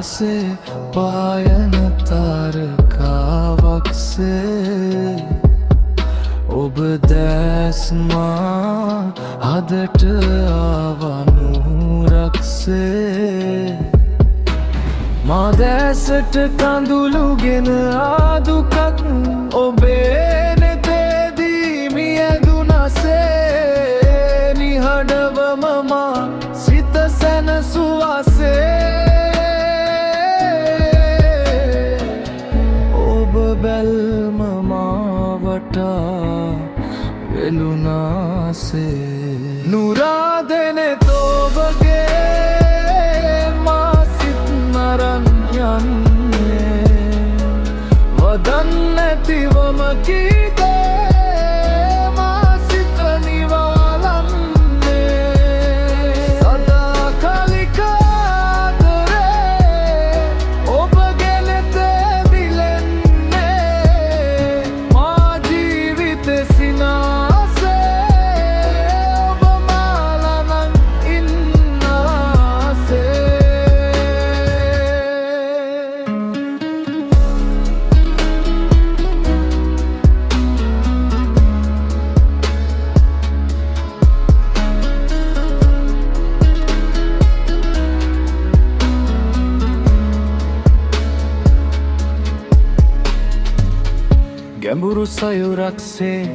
අහසේ පායන තාරකාවක්සේ ඔබ දැස්මා හදට ආවනුරක්සේ මා දැසට කඳුළුගෙන ආදුකක් ඔබේ නෙතේදී මියදුනසේ නිහඬවම මා සිත සැනසුවාසේ ඔබ බැල්ම මා වටා වෙලුනාසේ නුරාදෙනෙත් ඔබගේ මා සිත් නරන් යන්නේ වදන් නැතිවම කීදේ මා සිත නිවාලන්නේ සදා කලික ආදරේ ඔබගේ නෙතේ දිලෙන්නේ මා ජීවිතේ සිනාසේ ඔබ මාලනන් ඉන්නාසේ ගැඹුරු සයුරක්සේ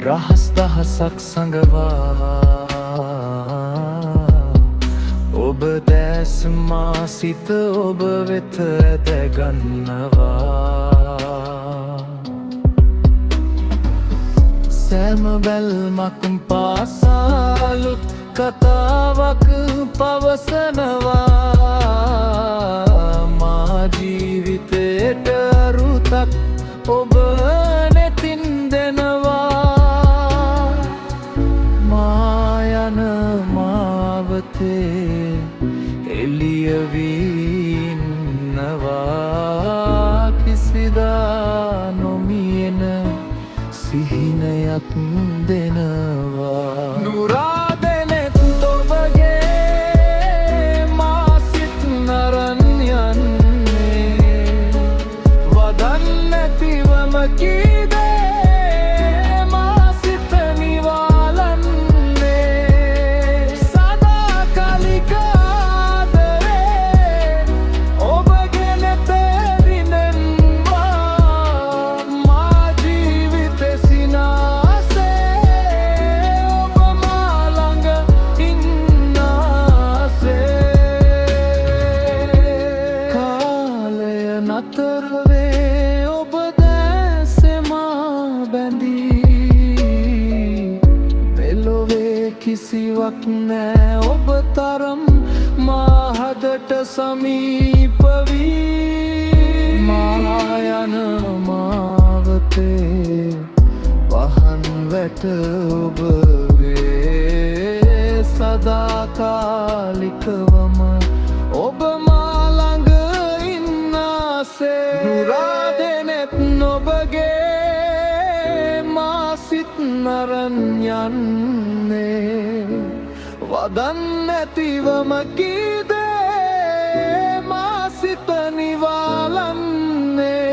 රහස් දහසක් සඟවා ඔබ දැස් මා සිත ඔබ වෙත ඇදගන්නවා සෑම බැල්මක් පාසාලුත් කතාවක් පවසනවා මා ජීවිතයට අරුතක් ඔබ නෙතින් දෙනවා මා යන මාවතේ එළිය වී ඉන්නවා කිසිදා නොමියෙන සිහිනයක් දෙනවා නුරාදෙනෙත් ඔබගේ මා සිත් නරන් යන්නේ වදන් නැතිවම කීදේ මා සිත නිවාලන්නේ සදා කලික ආදරේ ඔබගේ නෙතේ දිනෙනවා මා ජීවිතේ සිනාසේ ඔබ මා ළඟ ඉන්නාසේ කාලය නතර වේ ඔබ දැසේ මා බැඳී මෙලොවේ කිසිවක් නෑ ඔබ තරම් මා හදට සමීප වී මා යන මාවතේ වහන් වැට ඔබ වේ සදාකාලිකවම ඔබ මා ළඟ ඉන්නාසේ නුරාදෙනෙත් ඔබගේ මා සිත් නරන් යන්නේ වදන් නැතිවම කීදේ මා සිත නිවාලන්නේ